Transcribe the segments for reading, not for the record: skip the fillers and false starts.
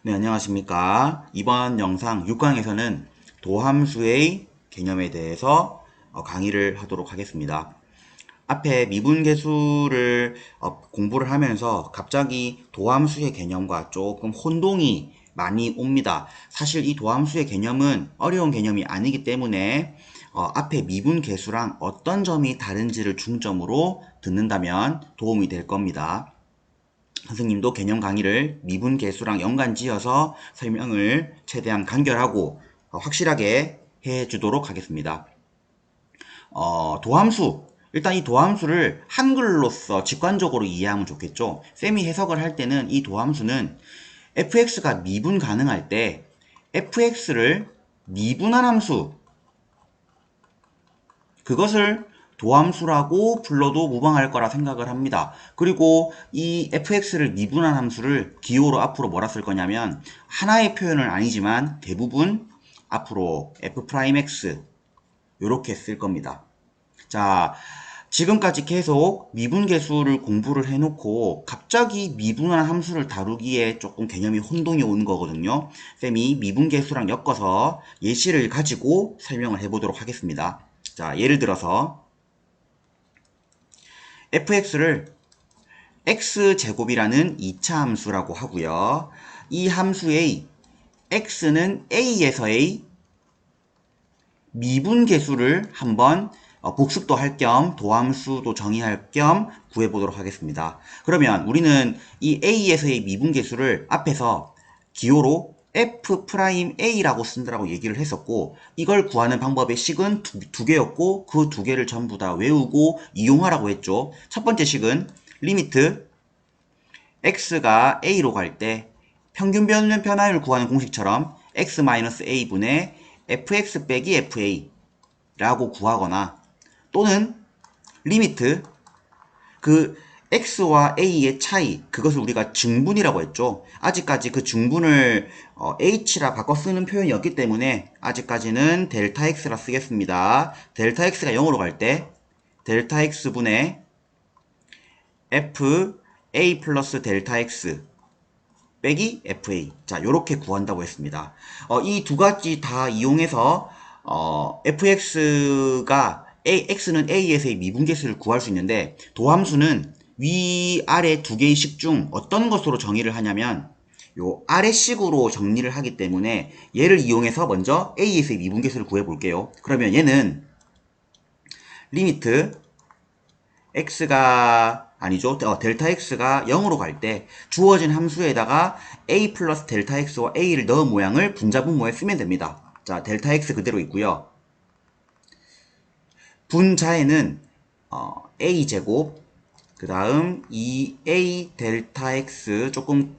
네, 안녕하십니까. 이번 영상 6강에서는 도함수의 개념에 대해서 강의를 하도록 하겠습니다. 앞에 미분계수를 공부를 하면서 갑자기 도함수의 개념과 조금 혼동이 많이 옵니다. 사실 이 도함수의 개념은 어려운 개념이 아니기 때문에 앞에 미분계수랑 어떤 점이 다른지를 중점으로 듣는다면 도움이 될 겁니다. 선생님도 개념 강의를 미분 계수랑 연관 지어서 설명을 최대한 간결하고 확실하게 해주도록 하겠습니다. 도함수. 일단 이 도함수를 한글로서 직관적으로 이해하면 좋겠죠. 쌤이 해석을 할 때는 이 도함수는 fx가 미분 가능할 때 fx를 미분한 함수, 그것을 도함수라고 불러도 무방할 거라 생각을 합니다. 그리고 이 fx를 미분한 함수를 기호로 앞으로 뭐라 쓸 거냐면 하나의 표현은 아니지만 대부분 앞으로 f'x 이렇게 쓸 겁니다. 자, 지금까지 계속 미분계수를 공부를 해놓고 갑자기 미분한 함수를 다루기에 조금 개념이 혼동이 오는 거거든요. 쌤이 미분계수랑 엮어서 예시를 가지고 설명을 해보도록 하겠습니다. 자, 예를 들어서 fx를 x제곱이라는 2차 함수라고 하고요. 이 함수의 x는 a에서의 미분계수를 한번 복습도 할 겸 도함수도 정의할 겸 구해보도록 하겠습니다. 그러면 우리는 이 a에서의 미분계수를 앞에서 기호로 f'a라고 쓴다라고 얘기를 했었고, 이걸 구하는 방법의 식은 두 개였고 그 두 개를 전부 다 외우고 이용하라고 했죠. 첫 번째 식은 리미트 x가 a로 갈 때 평균 변화율 구하는 공식처럼 x-a분의 fx 빼기 fa 라고 구하거나, 또는 리미트 그 x와 a의 차이, 그것을 우리가 증분이라고 했죠. 아직까지 그 증분을 h라 바꿔 쓰는 표현이 없기 때문에 아직까지는 델타 x라 쓰겠습니다. 델타 x가 0으로 갈 때 델타 x분의 f a 플러스 델타 x 빼기 fa. 자, 요렇게 구한다고 했습니다. 이 두 가지 다 이용해서 fx가 x는 a에서의 미분계수를 구할 수 있는데, 도함수는 위아래 두 개의 식 중 어떤 것으로 정의를 하냐면 요 아래식으로 정리를 하기 때문에 얘를 이용해서 먼저 a에서의 미분계수를 구해 볼게요. 그러면 얘는 리미트 x가 아니죠. 델타 x가 0으로 갈 때 주어진 함수에다가 a 플러스 델타 x와 a를 넣은 모양을 분자분모에 쓰면 됩니다. 자, 델타 x 그대로 있고요. 분자에는 a제곱, 그 다음 2a 델타 x, 조금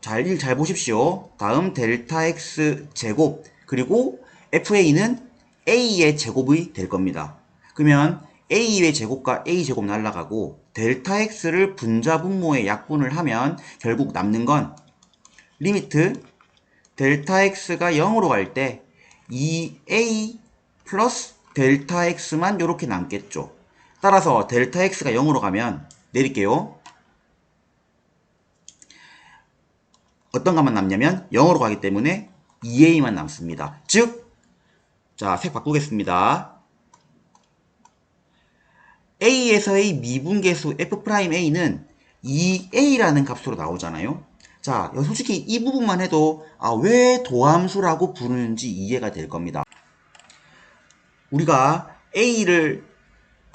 잘 보십시오. 다음 델타 x 제곱, 그리고 fa는 a의 제곱이 될 겁니다. 그러면 a의 제곱과 a 제곱 날라가고 델타 x를 분자 분모에 약분을 하면 결국 남는 건 리미트 델타 x가 0으로 갈 때 2a 플러스 델타 x만 이렇게 남겠죠. 따라서 델타 x가 0으로 가면 내릴게요. 어떤 것만 남냐면 0으로 가기 때문에 2a만 남습니다. 즉, 자, 색 바꾸겠습니다. a에서의 미분계수 f'a는 2a라는 값으로 나오잖아요. 자, 솔직히 이 부분만 해도 왜 도함수라고 부르는지 이해가 될 겁니다. 우리가 a를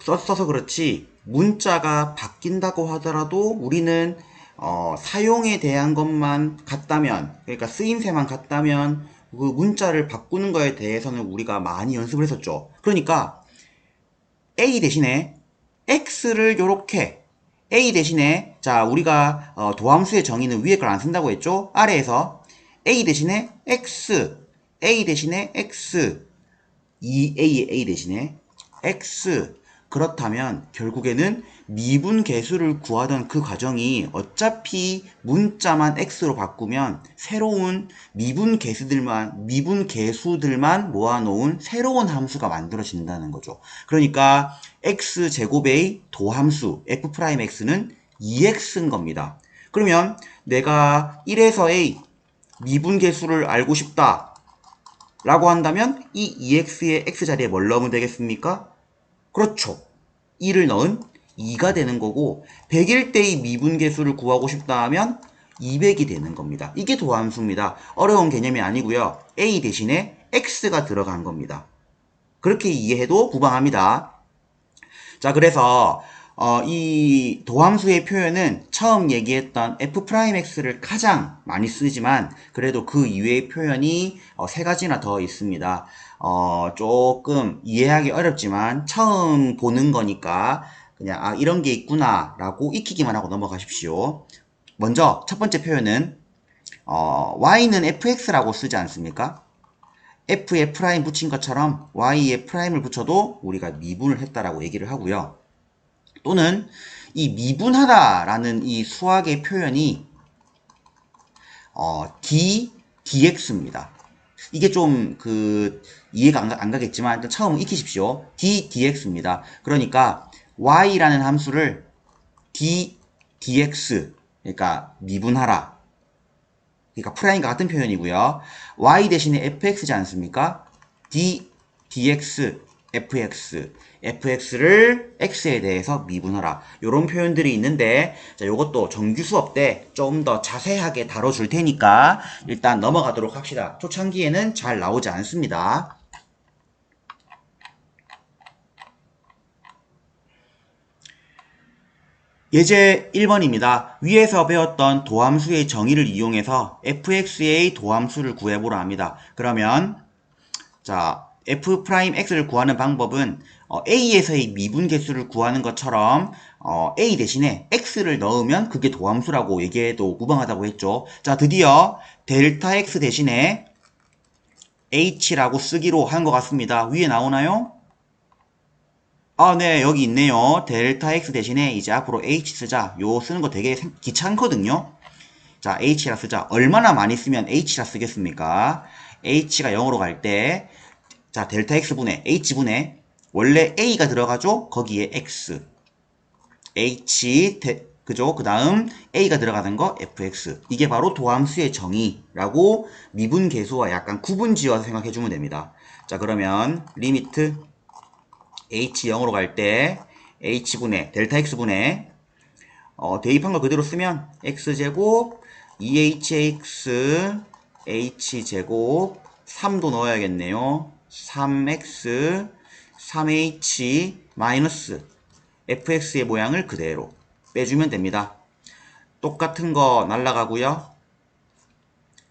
써서 그렇지 문자가 바뀐다고 하더라도 우리는 사용에 대한 것만 같다면, 그러니까 쓰임새만 같다면 그 문자를 바꾸는 거에 대해서는 우리가 많이 연습을 했었죠. 그러니까 a 대신에 x를 요렇게, a 대신에, 자, 우리가 도함수의 정의는 위에 걸 안 쓴다고 했죠. 아래에서 a 대신에 x, a 대신에 x, 2a의 a 대신에 x. 그렇다면 결국에는 미분계수를 구하던 그 과정이 어차피 문자만 x로 바꾸면 새로운 미분계수들만 모아놓은 새로운 함수가 만들어진다는 거죠. 그러니까 x제곱의 도함수 f'x는 2x인 겁니다. 그러면 내가 1에서 a, 미분계수를 알고 싶다 라고 한다면 이 EX의 X 자리에 뭘 넣으면 되겠습니까? 그렇죠. 2를 넣은 2가 되는 거고 100일 때의 미분계수를 구하고 싶다 하면 200이 되는 겁니다. 이게 도함수입니다. 어려운 개념이 아니고요. A 대신에 X가 들어간 겁니다. 그렇게 이해해도 무방합니다. 자, 그래서 이 도함수의 표현은 처음 얘기했던 f'x를 가장 많이 쓰지만 그래도 그 이외의 표현이 세 가지나 더 있습니다. 조금 이해하기 어렵지만 처음 보는 거니까 그냥 아 이런 게 있구나 라고 익히기만 하고 넘어가십시오. 먼저 첫 번째 표현은 y는 fx라고 쓰지 않습니까? f에 프라임 붙인 것처럼 y에 프라임을 붙여도 우리가 미분을 했다라고 얘기를 하고요. 또는 이 미분하다라는 이 수학의 표현이 dx입니다. 이게 좀 이해가 안 가겠지만 일단 처음 익히십시오. dx입니다. 그러니까 y라는 함수를 dx 그러니까 미분하라. 그러니까 프라임과 같은 표현이고요. y 대신에 fx지 않습니까? dx fx를 x에 대해서 미분하라. 이런 표현들이 있는데 자, 요것도 정규 수업 때 좀 더 자세하게 다뤄줄 테니까 일단 넘어가도록 합시다. 초창기에는 잘 나오지 않습니다. 예제 1번입니다. 위에서 배웠던 도함수의 정의를 이용해서 fx의 도함수를 구해보라 합니다. 그러면 자 f'x를 구하는 방법은 a에서의 미분계수를 구하는 것처럼 a 대신에 x를 넣으면 그게 도함수라고 얘기해도 무방하다고 했죠. 자 드디어 델타 x 대신에 h라고 쓰기로 한 것 같습니다. 위에 나오나요? 아, 네, 여기 있네요. 델타 x 대신에 이제 앞으로 h 쓰자. 요 쓰는 거 되게 귀찮거든요. 자, h라 쓰자. 얼마나 많이 쓰면 h라 쓰겠습니까? h가 0으로 갈 때, 자, 델타 x분의 h분의 원래 a가 들어가죠? 거기에 x. 그죠? 그 다음 a가 들어가는 거 fx. 이게 바로 도함수의 정의라고 미분계수와 약간 구분 지어서 생각해주면 됩니다. 자, 그러면 리미트 h 0으로 갈 때 h분의 델타 x분의 대입한 거 그대로 쓰면 x제곱 2hx h제곱 3도 넣어야겠네요. 3x 3h 마이너스 fx의 모양을 그대로 빼주면 됩니다. 똑같은 거 날라가고요.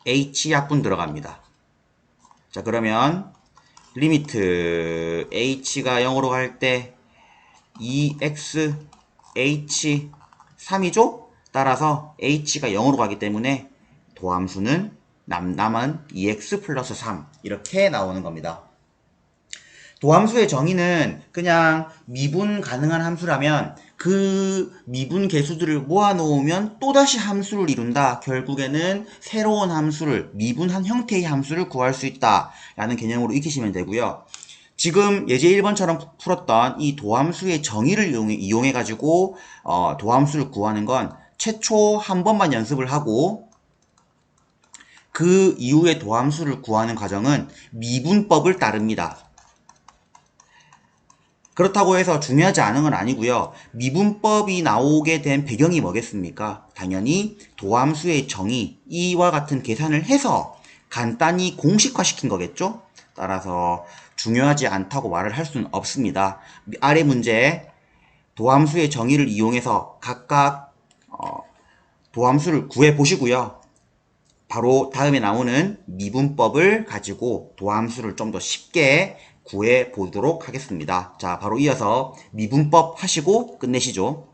h 약분 들어갑니다. 자 그러면 리미트 h가 0으로 갈 때 2x h 3이죠? 따라서 h가 0으로 가기 때문에 도함수는 남은 2x 플러스 3 이렇게 나오는 겁니다. 도함수의 정의는 그냥 미분 가능한 함수라면 그 미분 계수들을 모아놓으면 또다시 함수를 이룬다. 결국에는 새로운 함수를 미분한 형태의 함수를 구할 수 있다 라는 개념으로 익히시면 되고요. 지금 예제 1번처럼 풀었던 이 도함수의 정의를 이용해 가지고 도함수를 구하는 건 최초 한 번만 연습을 하고 그 이후에 도함수를 구하는 과정은 미분법을 따릅니다. 그렇다고 해서 중요하지 않은 건 아니고요. 미분법이 나오게 된 배경이 뭐겠습니까? 당연히 도함수의 정의, 이와 같은 계산을 해서 간단히 공식화시킨 거겠죠? 따라서 중요하지 않다고 말을 할 수는 없습니다. 아래 문제 도함수의 정의를 이용해서 각각 도함수를 구해 보시고요. 바로 다음에 나오는 미분법을 가지고 도함수를 좀 더 쉽게 구해 보도록 하겠습니다. 자, 바로 이어서 미분법 하시고 끝내시죠.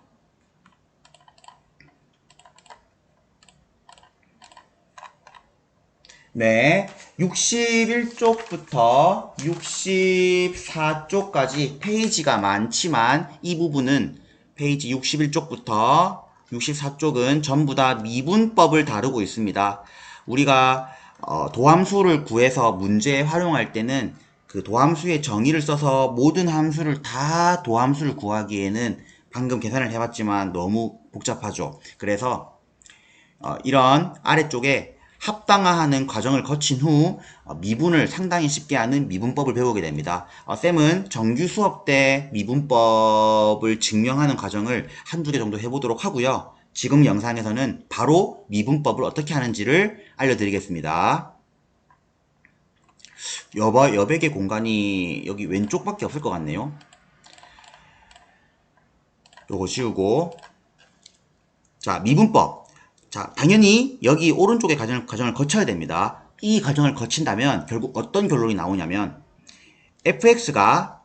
네, 61쪽부터 64쪽까지 페이지가 많지만 이 부분은 페이지 61쪽부터 64쪽은 전부 다 미분법을 다루고 있습니다. 우리가 도함수를 구해서 문제에 활용할 때는 그 도함수의 정의를 써서 모든 함수를 다 도함수를 구하기에는 방금 계산을 해봤지만 너무 복잡하죠. 그래서 이런 아래쪽에 합당화하는 과정을 거친 후 미분을 상당히 쉽게 하는 미분법을 배우게 됩니다. 쌤은 정규 수업 때 미분법을 증명하는 과정을 한두 개 정도 해보도록 하고요. 지금 영상에서는 바로 미분법을 어떻게 하는지를 알려드리겠습니다. 여백의 공간이 여기 왼쪽밖에 없을 것 같네요. 요거 지우고, 자, 미분법. 자, 당연히 여기 오른쪽에 과정을 거쳐야 됩니다. 이 과정을 거친다면 결국 어떤 결론이 나오냐면 fx가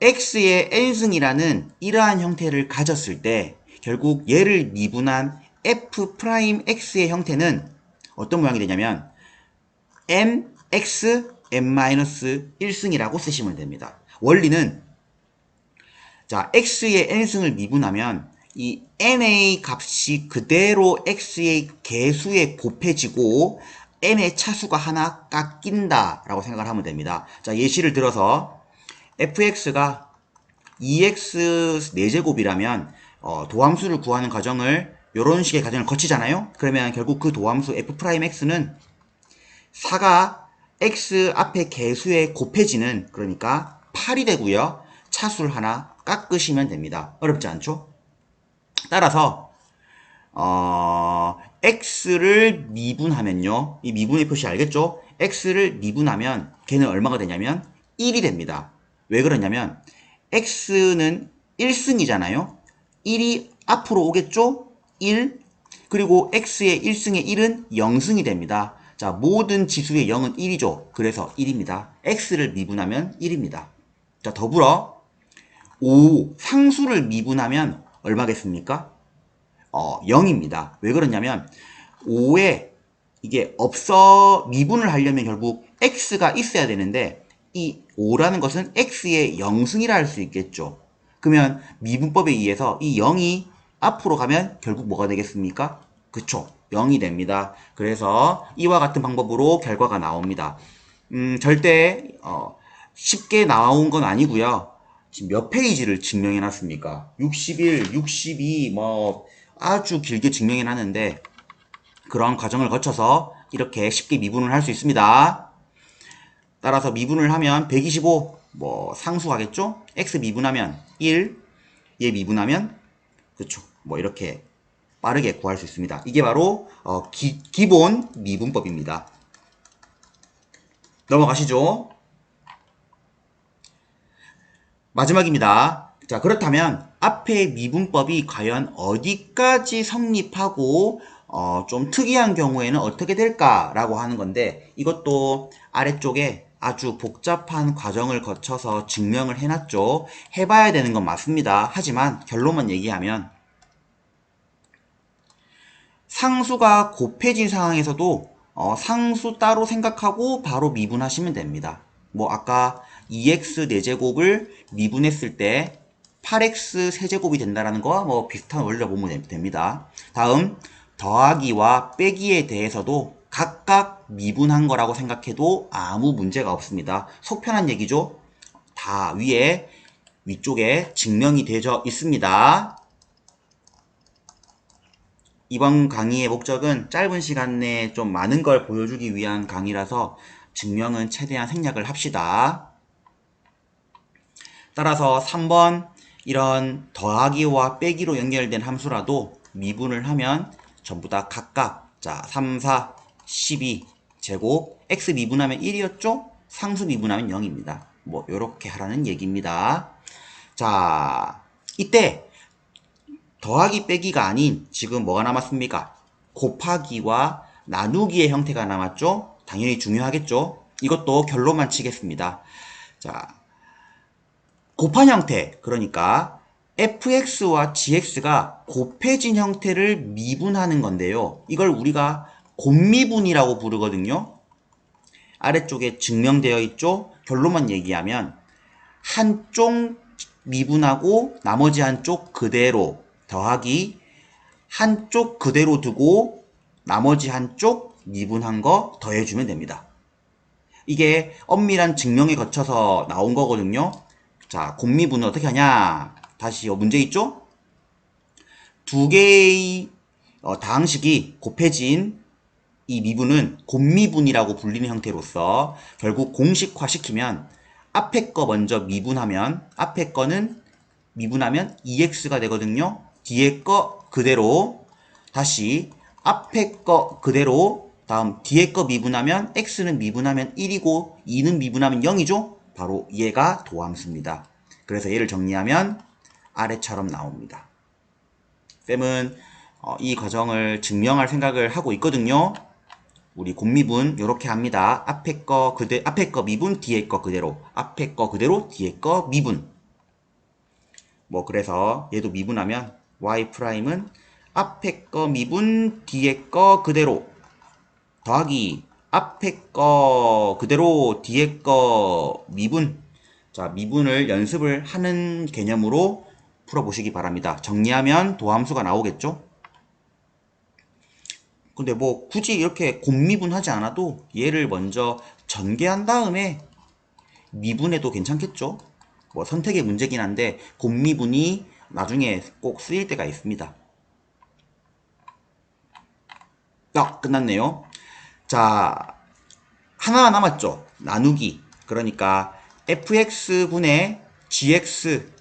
x의 n승이라는 이러한 형태를 가졌을 때 결국 얘를 미분한 f'x의 형태는 어떤 모양이 되냐면 mx n-1승이라고 쓰시면 됩니다. 원리는 자, x의 n승을 미분하면 이 n의 값이 그대로 x의 개수에 곱해지고 n의 차수가 하나 깎인다 라고 생각을 하면 됩니다. 자, 예시를 들어서 fx가 2x 4제곱이라면 도함수를 구하는 과정을 이런 식의 과정을 거치잖아요. 그러면 결국 그 도함수 f'x는 4가 x 앞에 개수에 곱해지는, 그러니까 8이 되고요. 차수를 하나 깎으시면 됩니다. 어렵지 않죠? 따라서 x를 미분하면요, 이 미분의 표시 알겠죠? x를 미분하면 걔는 얼마가 되냐면 1이 됩니다. 왜 그러냐면 x는 1승이잖아요. 1이 앞으로 오겠죠? 1. 그리고 x의 1승의 1은 0승이 됩니다. 자, 모든 지수의 0은 1이죠. 그래서 1입니다. x를 미분하면 1입니다. 자, 더불어 5 상수를 미분하면 얼마겠습니까? 0입니다. 왜 그러냐면 5에 이게 미분을 하려면 결국 x가 있어야 되는데 이 5라는 것은 x의 0승이라 할 수 있겠죠. 그러면 미분법에 의해서 이 0이 앞으로 가면 결국 뭐가 되겠습니까? 그쵸, 0이 됩니다. 그래서 이와 같은 방법으로 결과가 나옵니다. 절대 쉽게 나온 건 아니고요. 지금 몇 페이지를 증명해 놨습니까? 61, 62, 뭐 아주 길게 증명해 놨는데 그런 과정을 거쳐서 이렇게 쉽게 미분을 할 수 있습니다. 따라서 미분을 하면 125, 뭐 상수하겠죠? x 미분하면 1, 얘 미분하면, 그쵸, 뭐 이렇게 빠르게 구할 수 있습니다. 이게 바로 기본 미분법입니다. 넘어가시죠. 마지막입니다. 자, 그렇다면 앞에 미분법이 과연 어디까지 성립하고 좀 특이한 경우에는 어떻게 될까라고 하는 건데, 이것도 아래쪽에 아주 복잡한 과정을 거쳐서 증명을 해놨죠. 해봐야 되는 건 맞습니다. 하지만 결론만 얘기하면 상수가 곱해진 상황에서도 상수 따로 생각하고 바로 미분하시면 됩니다. 뭐 아까 2x 4제곱을 미분했을 때 8x 세제곱이 된다는 거와 뭐 비슷한 원리를 보면 됩니다. 다음 더하기와 빼기에 대해서도 각각 미분한 거라고 생각해도 아무 문제가 없습니다. 속편한 얘기죠. 다 위쪽에 증명이 되어 있습니다. 이번 강의의 목적은 짧은 시간 내에 좀 많은 걸 보여주기 위한 강의라서 증명은 최대한 생략을 합시다. 따라서 3번 이런 더하기와 빼기로 연결된 함수라도 미분을 하면 전부 다 각각, 자, 3, 4, 12 제곱, x 미분하면 1이었죠? 상수 미분하면 0입니다. 뭐 요렇게 하라는 얘기입니다. 자, 이때 더하기 빼기가 아닌 지금 뭐가 남았습니까? 곱하기와 나누기의 형태가 남았죠? 당연히 중요하겠죠? 이것도 결론만 치겠습니다. 자, 곱한 형태, 그러니까 fx와 gx가 곱해진 형태를 미분하는 건데요. 이걸 우리가 곱미분이라고 부르거든요. 아래쪽에 증명되어 있죠? 결론만 얘기하면 한쪽 미분하고 나머지 한쪽 그대로 더하기, 한쪽 그대로 두고 나머지 한쪽 미분한 거 더해주면 됩니다. 이게 엄밀한 증명에 거쳐서 나온 거거든요. 자, 곱미분은 어떻게 하냐? 다시 문제 있죠? 두 개의 다항식이 곱해진 이 미분은 곱미분이라고 불리는 형태로서 결국 공식화시키면 앞에 거 먼저 미분하면 앞에 거는 미분하면 2x가 되거든요. 뒤에 거 그대로 다시 앞에 거 그대로 다음 뒤에 거 미분하면 x는 미분하면 1이고 2는 미분하면 0이죠. 바로 얘가 도함수입니다. 그래서 얘를 정리하면 아래처럼 나옵니다. 쌤은 이 과정을 증명할 생각을 하고 있거든요. 우리 곱미분 이렇게 합니다. 앞에 거 미분, 뒤에 거 그대로. 앞에 거 그대로, 뒤에 거 미분. 뭐 그래서 얘도 미분하면 y''은 앞에 거 미분, 뒤에 거 그대로 더하기 앞에 거 그대로, 뒤에 거 미분. 자, 미분을 연습을 하는 개념으로 풀어보시기 바랍니다. 정리하면 도함수가 나오겠죠? 근데 뭐 굳이 이렇게 곱미분하지 않아도 얘를 먼저 전개한 다음에 미분해도 괜찮겠죠? 뭐 선택의 문제긴 한데 곱미분이 나중에 꼭 쓰일 때가 있습니다. 끝났네요. 자, 하나 남았죠? 나누기. 그러니까 fx분의 gx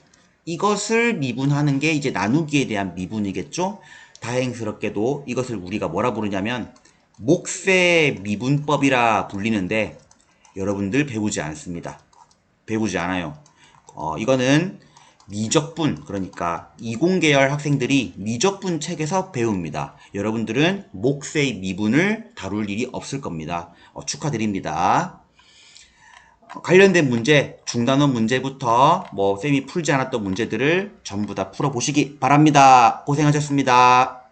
이것을 미분하는 게 이제 나누기에 대한 미분이겠죠? 다행스럽게도 이것을 우리가 뭐라 부르냐면 몫의 미분법이라 불리는데 여러분들 배우지 않습니다. 배우지 않아요. 이거는 미적분, 그러니까 이공계열 학생들이 미적분 책에서 배웁니다. 여러분들은 몫의 미분을 다룰 일이 없을 겁니다. 축하드립니다. 관련된 문제, 중단원 문제부터 뭐 쌤이 풀지 않았던 문제들을 전부 다 풀어보시기 바랍니다. 고생하셨습니다.